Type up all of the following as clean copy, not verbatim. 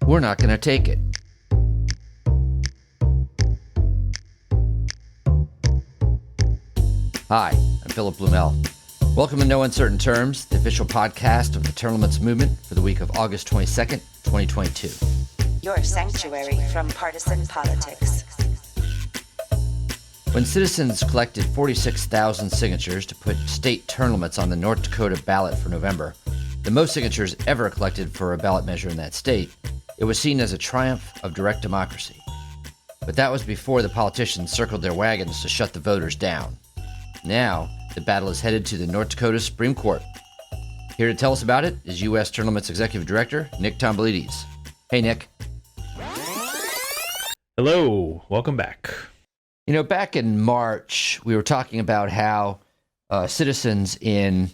We're not going to take it. Hi, I'm Philip Blumel. Welcome to No Uncertain Terms, the official podcast of the Term Limits Movement for the week of August 22nd, 2022. Your sanctuary from partisan politics. When citizens collected 46,000 signatures to put state term limits on the North Dakota ballot for November, the most signatures ever collected for a ballot measure in that state, it was seen as a triumph of direct democracy. But that was before the politicians circled their wagons to shut the voters down. Now, the battle is headed to the North Dakota Supreme Court. Here to tell us about it is U.S. Term Limits Executive Director Nick Tomboulides. Hey, Nick. Hello. Welcome back. You know, back in March, we were talking about how citizens in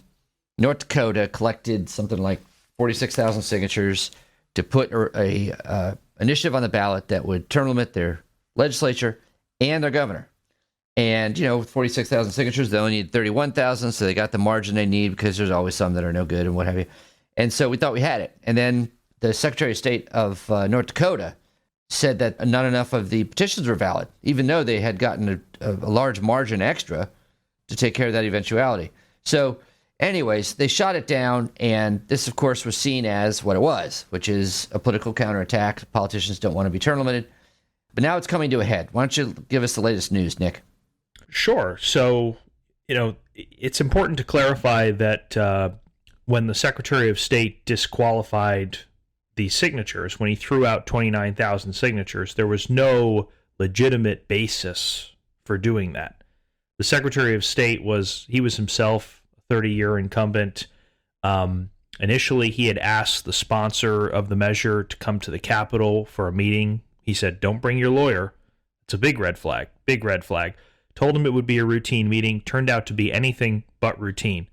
North Dakota collected something like 46,000 signatures to put a initiative on the ballot that would term limit their legislature and their governor. And, you know, with 46,000 signatures, they only need 31,000, so they got the margin they need because there's always some that are no good and what have you. And so we thought we had it. And then the Secretary of State of North Dakota said that not enough of the petitions were valid, even though they had gotten a large margin extra to take care of that eventuality. So anyways, they shot it down, and this, of course, was seen as what it was, which is a political counterattack. Politicians don't want to be term limited. But now it's coming to a head. Why don't you give us the latest news, Nick? Sure. So, you know, it's important to clarify that when the Secretary of State disqualified the signatures, when he threw out 29,000 signatures, there was no legitimate basis for doing that. The Secretary of State was himself a 30-year incumbent. Initially, he had asked the sponsor of the measure to come to the Capitol for a meeting. He said, "Don't bring your lawyer." It's a big red flag, big red flag. Told him it would be a routine meeting. Turned out to be anything but routine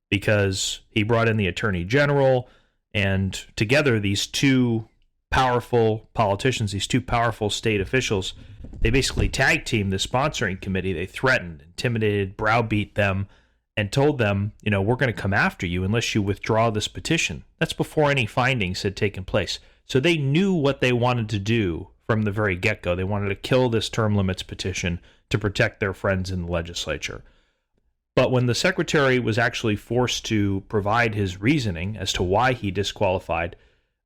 because he brought in the Attorney General, and together these two powerful politicians, these two powerful state officials, they basically tag teamed the sponsoring committee. They threatened, intimidated, browbeat them, and told them, you know, we're going to come after you unless you withdraw this petition. That's before any findings had taken place. So they knew what they wanted to do from the very get-go. They wanted to kill this term limits petition to protect their friends in the legislature. But when the secretary was actually forced to provide his reasoning as to why he disqualified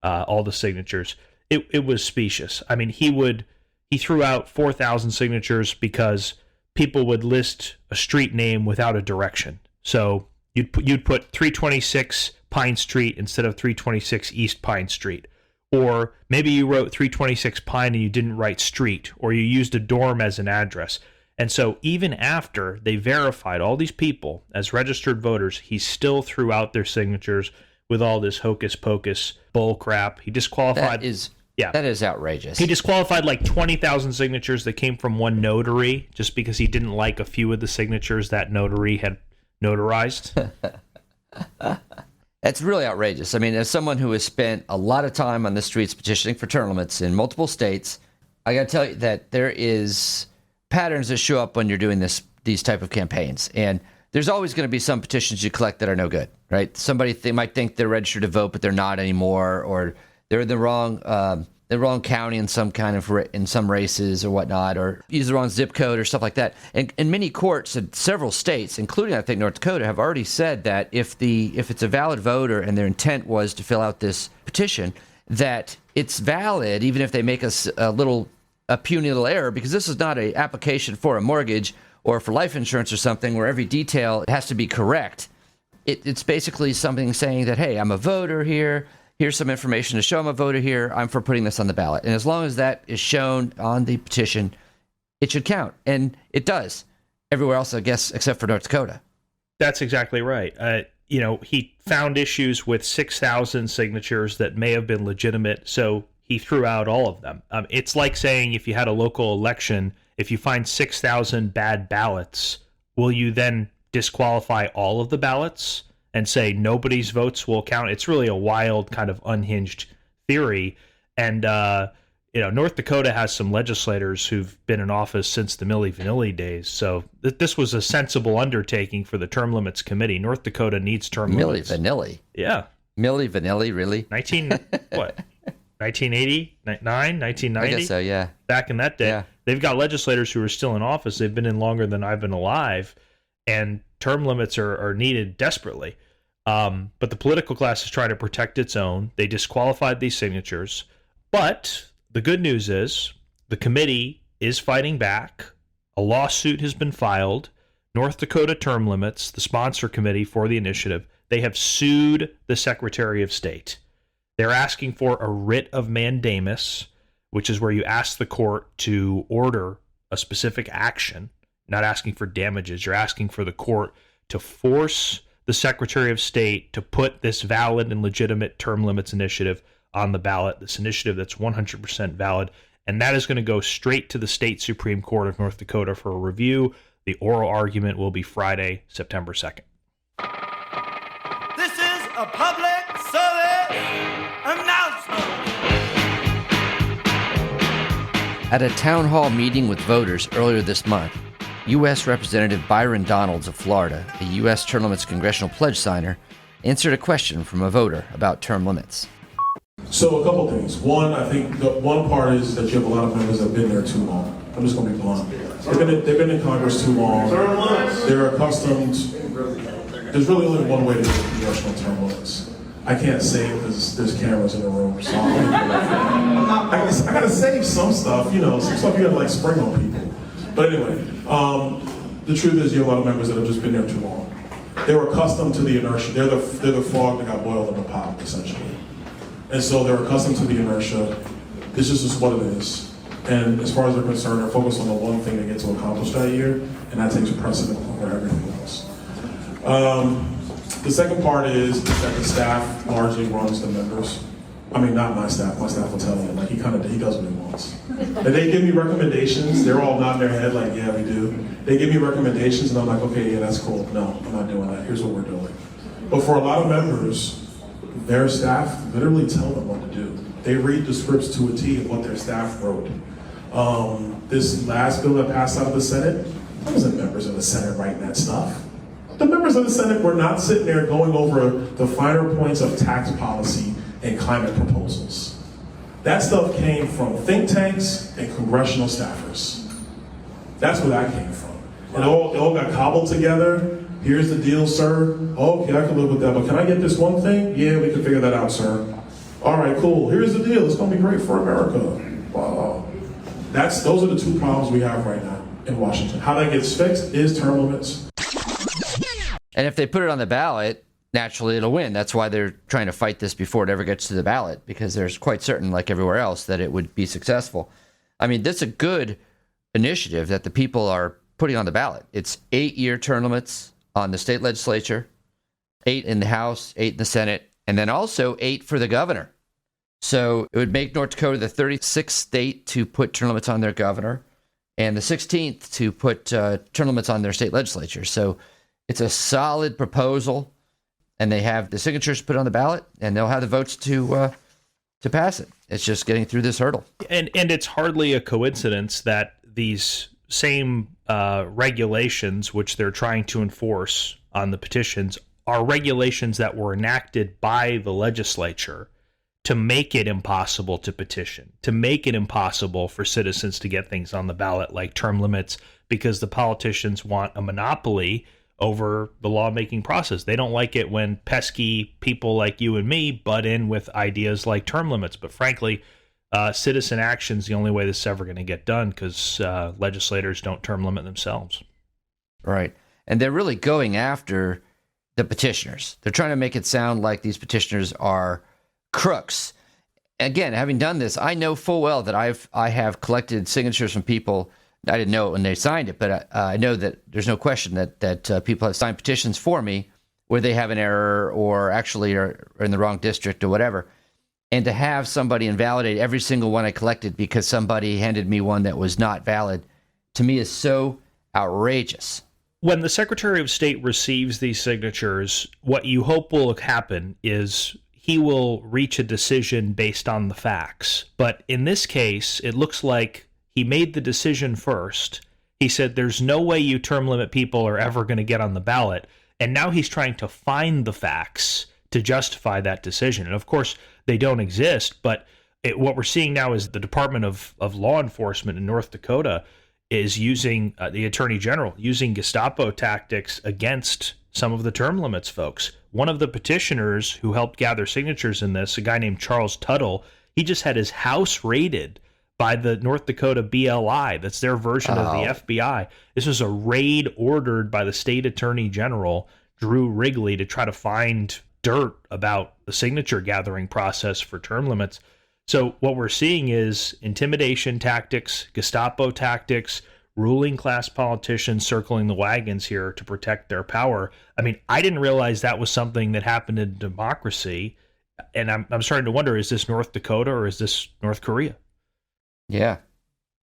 all the signatures, it was specious. I mean, he threw out 4,000 signatures because people would list a street name without a direction. So you'd put 326 Pine Street instead of 326 East Pine Street. Or maybe you wrote 326 Pine and you didn't write street, or you used a dorm as an address. And so even after they verified all these people as registered voters, he still threw out their signatures with all this hocus pocus bull crap. He disqualified. That is outrageous. He disqualified like 20,000 signatures that came from one notary just because he didn't like a few of the signatures that notary had notarized. That's really outrageous. I mean, as someone who has spent a lot of time on the streets petitioning for term limits in multiple states, I got to tell you that there is patterns that show up when you're doing these type of campaigns. And there's always going to be some petitions you collect that are no good, right? They might think they're registered to vote, but they're not anymore, or they're in the wrong county in some races or whatnot, or use the wrong zip code or stuff like that. And many courts in several states, including I think North Dakota, have already said that if it's a valid voter and their intent was to fill out this petition, that it's valid even if they make a puny little error, because this is not an application for a mortgage or for life insurance or something where every detail has to be correct. It's basically something saying that, hey, I'm a voter here. Here's some information to show I'm a voter here. I'm for putting this on the ballot. And as long as that is shown on the petition, it should count. And it does. Everywhere else, I guess, except for North Dakota. That's exactly right. He found issues with 6,000 signatures that may have been legitimate, so he threw out all of them. It's like saying if you had a local election, if you find 6,000 bad ballots, will you then disqualify all of the ballots and say nobody's votes will count? It's really a wild, kind of unhinged theory. And, North Dakota has some legislators who've been in office since the Milli Vanilli days. So this was a sensible undertaking for the Term Limits Committee. North Dakota needs term limits. Milli Vanilli? Yeah. Milli Vanilli, really? 1989, 1990? I guess so, yeah. Back in that day. Yeah. They've got legislators who are still in office. They've been in longer than I've been alive, and term limits are needed desperately. But the political class is trying to protect its own. They disqualified these signatures. But the good news is the committee is fighting back. A lawsuit has been filed. North Dakota Term Limits, the sponsor committee for the initiative, they have sued the Secretary of State. They're asking for a writ of mandamus, which is where you ask the court to order a specific action, not asking for damages. You're asking for the court to force the Secretary of State to put this valid and legitimate term limits initiative on the ballot, this initiative that's 100% valid, and that is going to go straight to the state Supreme Court of North Dakota for a review. The oral argument will be Friday, September 2nd. This is a public service announcement. At a town hall meeting with voters earlier this month, U.S. Representative Byron Donalds of Florida, a U.S. term limits congressional pledge signer, answered a question from a voter about term limits. So a couple things. One, I think the one part is that you have a lot of members that have been there too long. I'm just going to be blunt. They've been in Congress too long. They're accustomed. There's really only one way to do congressional term limits. I can't say it because there's cameras in the room. So I got to save some stuff. Some stuff you got to like spring on people. But anyway, the truth is you have a lot of members that have just been there too long. They're accustomed to the inertia. They're the frog that got boiled in the pot, essentially. And so they're accustomed to the inertia. This is just what it is. And as far as they're concerned, they're focused on the one thing they get to accomplish that year, and that takes precedent over everything else. The second part is that the staff largely runs the members. I mean, not my staff. My staff will tell you. Like, he does what he wants. And they give me recommendations. They're all nodding their head like, yeah, we do. They give me recommendations, and I'm like, okay, yeah, that's cool. No, I'm not doing that. Here's what we're doing. But for a lot of members, their staff literally tell them what to do. They read the scripts to a T of what their staff wrote. This last bill that passed out of the Senate, there wasn't members of the Senate writing that stuff. The members of the Senate were not sitting there going over the finer points of tax policy and climate proposals. That stuff came from think tanks and congressional staffers. That's where that came from. And it all got cobbled together. Here's the deal, sir. Okay, I can live with that, but can I get this one thing? Yeah, we can figure that out, sir. All right, cool. Here's the deal. It's going to be great for America. Wow. Those are the two problems we have right now in Washington. How that gets fixed is term limits. And if they put it on the ballot, naturally it'll win. That's why they're trying to fight this before it ever gets to the ballot, because they're quite certain, like everywhere else, that it would be successful. I mean, this is a good initiative that the people are putting on the ballot. It's 8-year term limits on the state legislature, 8 in the House, 8 in the Senate, and then also 8 for the governor. So it would make North Dakota the 36th state to put term limits on their governor and the 16th to put term limits on their state legislature. So it's a solid proposal, and they have the signatures put on the ballot, and they'll have the votes to pass it. It's just getting through this hurdle. And it's hardly a coincidence that these same regulations, which they're trying to enforce on the petitions, are regulations that were enacted by the legislature to make it impossible to petition, to make it impossible for citizens to get things on the ballot like term limits, because the politicians want a monopoly over the lawmaking process. They don't like it when pesky people like you and me butt in with ideas like term limits. But frankly, citizen action is the only way this is ever going to get done, because legislators don't term limit themselves. Right. And they're really going after the petitioners. They're trying to make it sound like these petitioners are crooks. Again, having done this, I know full well that I have collected signatures from people. I didn't know it when they signed it, but I know that there's no question that people have signed petitions for me where they have an error or actually are in the wrong district or whatever. And to have somebody invalidate every single one I collected because somebody handed me one that was not valid, to me is so outrageous. When the Secretary of State receives these signatures, what you hope will happen is he will reach a decision based on the facts. But in this case, it looks like he made the decision first. He said there's no way you term limit people are ever going to get on the ballot. And now he's trying to find the facts to justify that decision. And of course, they don't exist, but what we're seeing now is the Department of Law Enforcement in North Dakota is using the Attorney General using Gestapo tactics against some of the term limits folks. One of the petitioners who helped gather signatures in this, a guy named Charles Tuttle, he just had his house raided by the North Dakota BLI. That's their version of the FBI. This was a raid ordered by the state attorney general, Drew Wrigley, to try to find dirt about the signature gathering process for term limits. So what we're seeing is intimidation tactics, Gestapo tactics, ruling class politicians circling the wagons here to protect their power. I mean, I didn't realize that was something that happened in democracy. And I'm starting to wonder, is this North Dakota or is this North Korea? Yeah.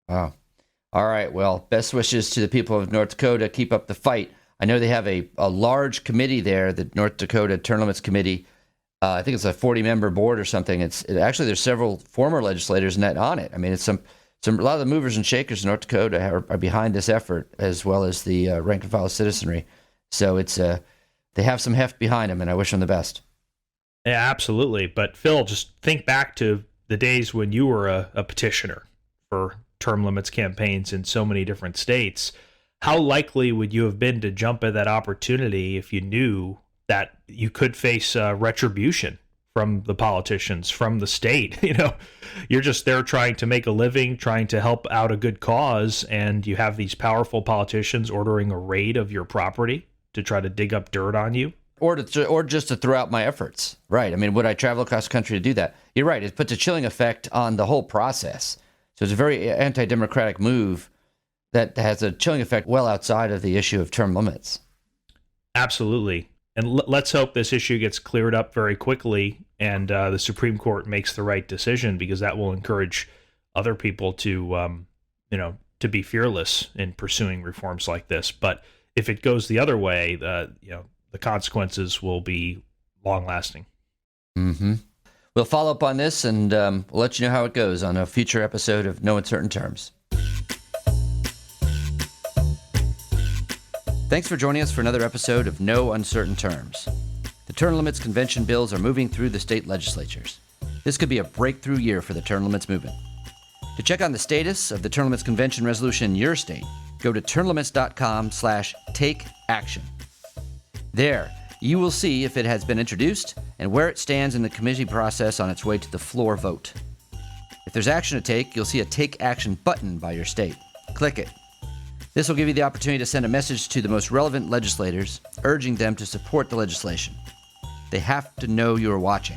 Wow. All right. Well, best wishes to the people of North Dakota. Keep up the fight. I know they have a large committee there, the North Dakota Term Limits Committee. I think it's a 40-member board or something. Actually, there's several former legislators on it. I mean, it's a lot of the movers and shakers in North Dakota are behind this effort, as well as the rank and file citizenry. So they have some heft behind them, and I wish them the best. Yeah, absolutely. But Phil, just think back to the days when you were a petitioner for term limits campaigns in so many different states. How likely would you have been to jump at that opportunity if you knew that you could face retribution from the politicians, from the state? You know, you're just there trying to make a living, trying to help out a good cause, and you have these powerful politicians ordering a raid of your property to try to dig up dirt on you. Or just to throw out my efforts. Right. I mean, would I travel across the country to do that? You're right. It puts a chilling effect on the whole process. So it's a very anti-democratic move that has a chilling effect well outside of the issue of term limits. Absolutely. And let's hope this issue gets cleared up very quickly and the Supreme Court makes the right decision, because that will encourage other people to, to be fearless in pursuing reforms like this. But if it goes the other way, the consequences will be long-lasting. Mm-hmm. We'll follow up on this, and we'll let you know how it goes on a future episode of No Uncertain Terms. Thanks for joining us for another episode of No Uncertain Terms. The term limits convention bills are moving through the state legislatures. This could be a breakthrough year for the term limits movement. To check on the status of the term limits convention resolution in your state, go to termlimits.com/takeaction. There, you will see if it has been introduced and where it stands in the committee process on its way to the floor vote. If there's action to take, you'll see a Take Action button by your state. Click it. This will give you the opportunity to send a message to the most relevant legislators, urging them to support the legislation. They have to know you're watching.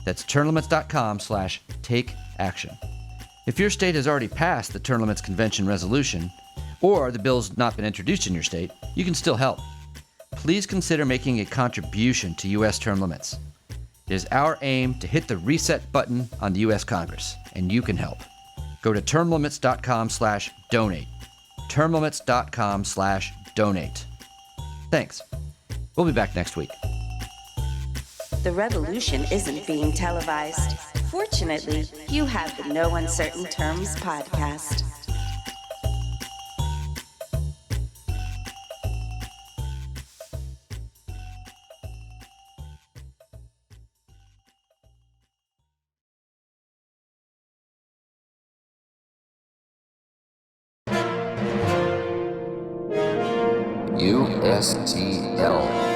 That's termlimits.com/takeaction. If your state has already passed the term limits convention resolution, or the bill's not been introduced in your state, you can still help. Please consider making a contribution to U.S. term limits. It is our aim to hit the reset button on the U.S. Congress, and you can help. Go to termlimits.com/donate. termlimits.com/donate. Thanks. We'll be back next week. The revolution isn't being televised. Fortunately, you have the No Uncertain Terms podcast. USTL.